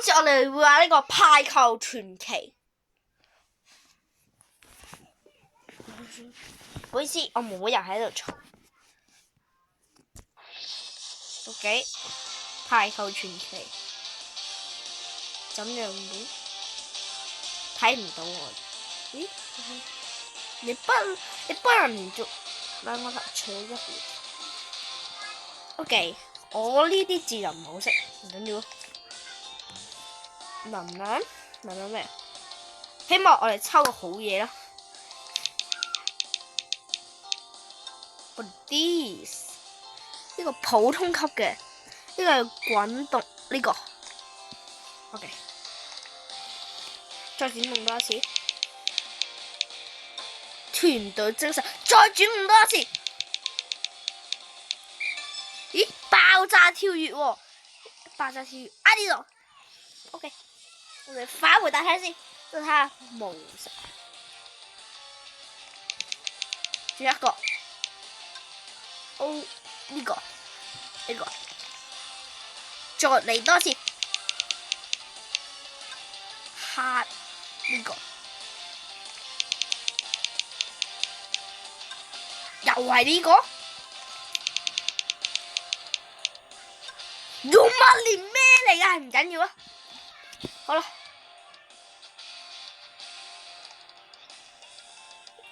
次我哋會玩呢個排球傳奇。唔好意思，我冇人喺度嘈。OK， 排球傳奇，怎樣會睇唔到我？咦？你不能連續兩個頭扯一邊。OK， 我呢啲字就唔好識，唔緊要。能量咩？希望我哋抽個好嘢啦。What this？ 呢個普通級嘅，呢個係滾動呢個。OK， 再轉動多一次。團隊精神，再轉動多一次。咦？爆炸跳躍喎！爆炸跳躍啊呢度。OK， 我哋返回大廳先，再睇下模式。仲有一個。呢個，再嚟多次，黑呢個，又係呢個，用乜連咩嚟㗎？唔緊要啊，好啦，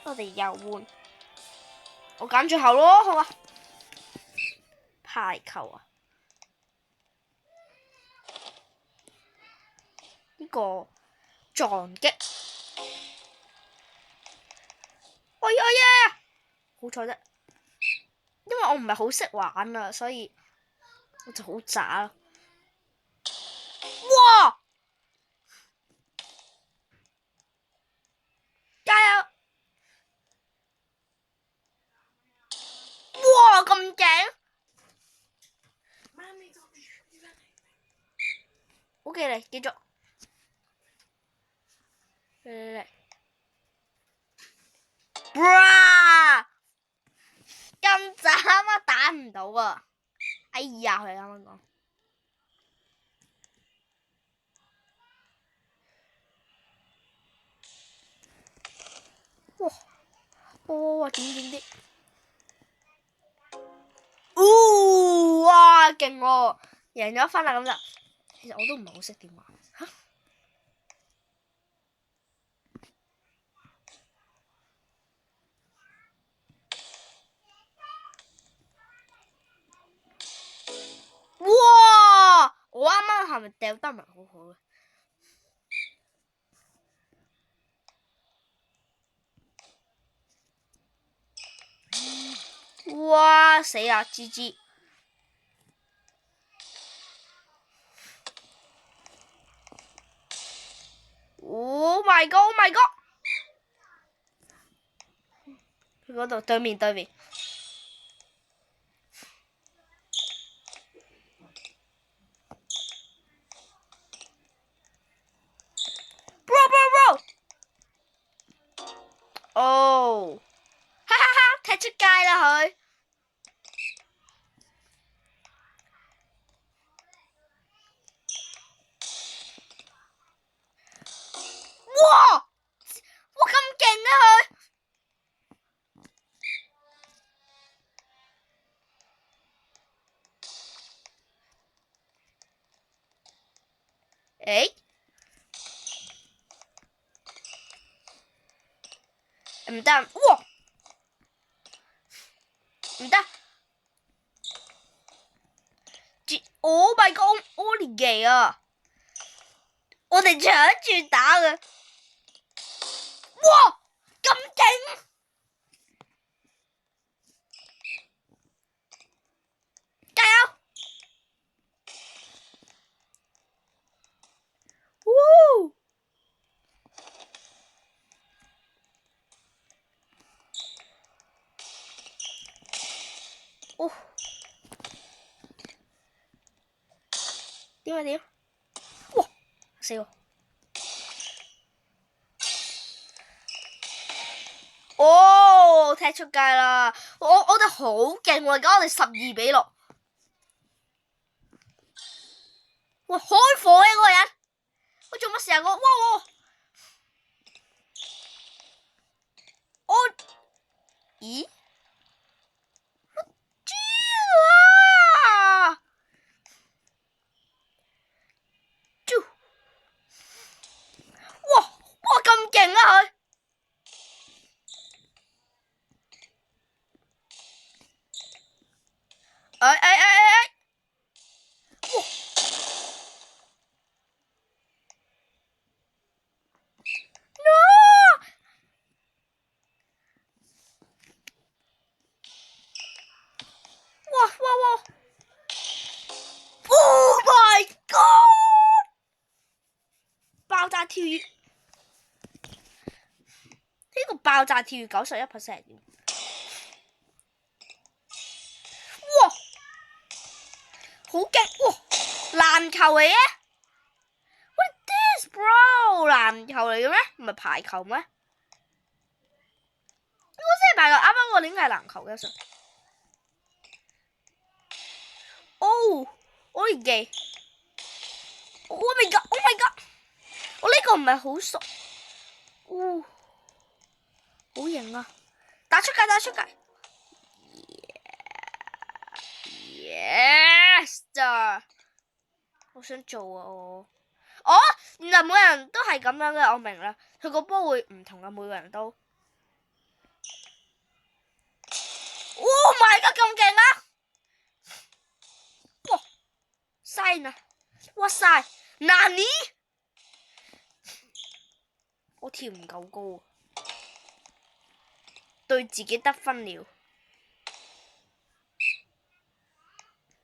我哋又換，我揀最後咯，好嘛？排球啊！呢個撞擊，哎呀！好彩啫，因為我唔係好識玩啊，所以我就好渣咯。哇！加油！哇！咁勁！OK 嚟，繼續。嚟。哇！咁渣啊，打唔到啊！哎呀，佢啱啱講。哇！點啲？哇！勁喎，贏咗分啦咁就。其實我都唔係好識點玩嚇。哇！我啱啱係咪掉得唔係好好嘅？哇！死啊！GG。Oh my god! Oh my god! 佢嗰度對面。Bro！ 哦！哈哈哈！踢出界啦佢。哇！咁勁啊佢！誒？唔得！哇！唔得！Oh my god！ 我連技啊！我哋搶住打嘅。哇！咁勁！加油！哦！點？哇！死我！哦，踢出界啦！我哋好勁喎，而家我哋12-6。喂，開火嘅嗰個人！成個哇！我咦？豬啊！豬！哇咁勁啊佢！哇！Oh my god！ 爆炸跳躍，呢個爆炸跳躍91%。哇！好勁！哇！籃球嚟嘅 ？What this bro？ 籃球嚟嘅咩？唔係排球咩？應該先係排球，啱啱我點解係籃球嘅上？哦，我唔記。Oh my god！ Oh my god！ 我呢個唔係好熟。哦，好型啊！打出界，打出界。Yes！我想做啊我。哦，原來每人都係咁樣嘅，我明啦。佢個波會唔同啊，每個人都。Oh my god！ 咁勁啊！哇！犀啊！哇塞！哪裡？我跳唔夠高，對自己得分了。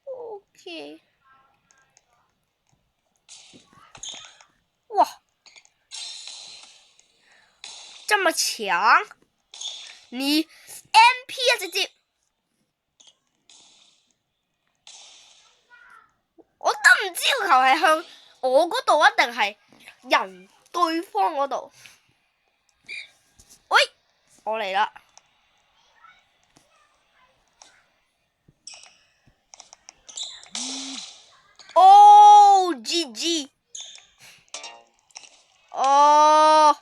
OK。哇！這麼強，你 MP 啊直接！我都唔知個球係向我嗰度啊，定係人對方嗰度。喂，我嚟啦！哦 ，GG！ 哦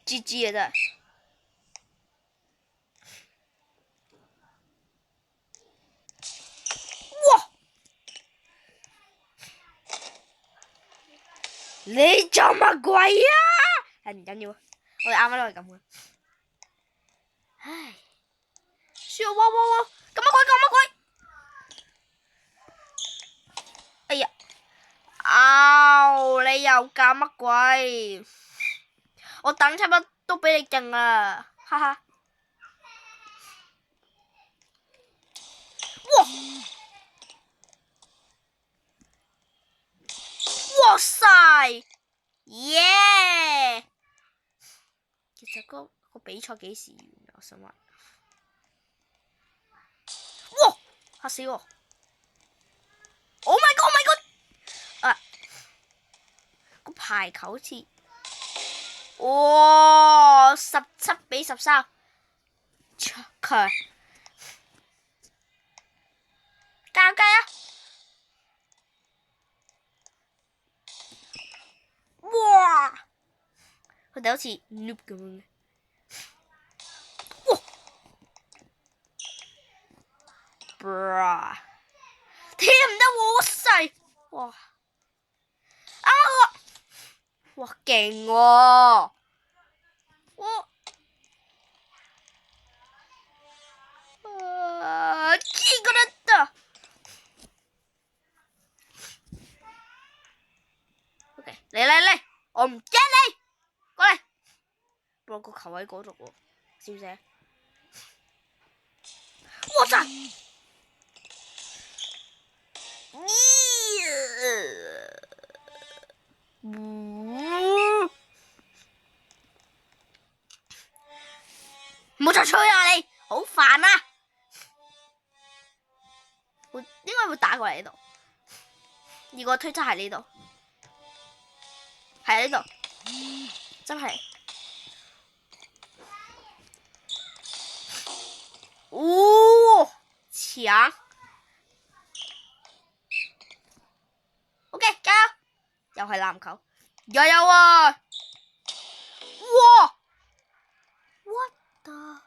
GG 啊真係。哇！你做乜鬼啊？係唔緊要，我哋啱啱都係咁嘅。唉，輸啊！哇！咁乜鬼？咁乜鬼？哎呀！你又搞乜鬼？我等差唔多都比你勁啦，哈哈！哇塞！耶！其實個比賽幾時完啊？我想問。哇！嚇死我 ！Oh my god！ Oh my god！ 啊！個排球好似哇17比13，強！加油加油！哇！佢哋好似 noob 咁樣嘅。哇！聽唔得我細哇！哇勁喎！見過得。OK， 嚟，我唔驚你，過嚟。不過個球喺嗰度喎，小姐。哇塞！唔好再吹啦你，好煩啊！應該會打過嚟呢度，而個推測係呢度，係呢度，真係。哦，強！OK，加油！又係籃球，又有啊！哇 ！What the？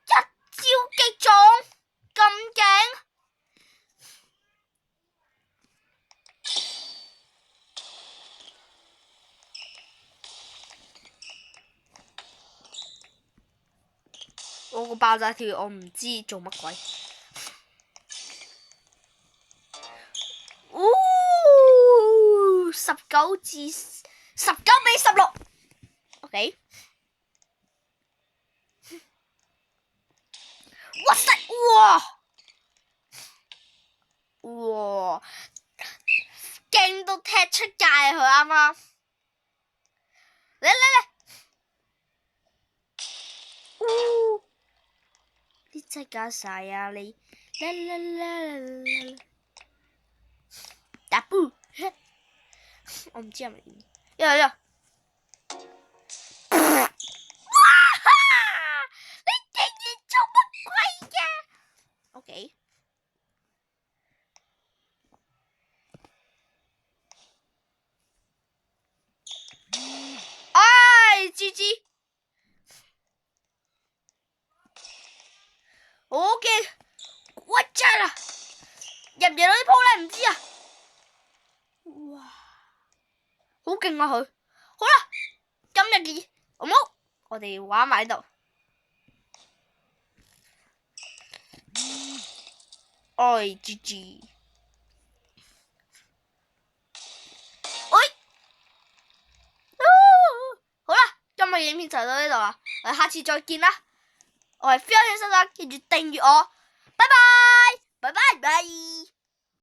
一招擊中，咁勁！我個爆炸條我唔知做乜鬼。19-16 ，OK。哇塞！哇！勁到踢出界佢啱啱。嚟！你真係搞晒啊你！打布，我唔知係咪。呀！你竟然做乜鬼嘅 ？OK。唉，GG。好嘅，屈真啦！入唔入到啲鋪咧？唔知啊。哇！好勁啊佢！好啦，今日嘅好冇？我哋玩埋喺度。唉，GG。好啦，今日影片就到呢度啦，我哋下次再見啦。我係 Phil 先生啦，記住訂閱我，拜拜，拜拜。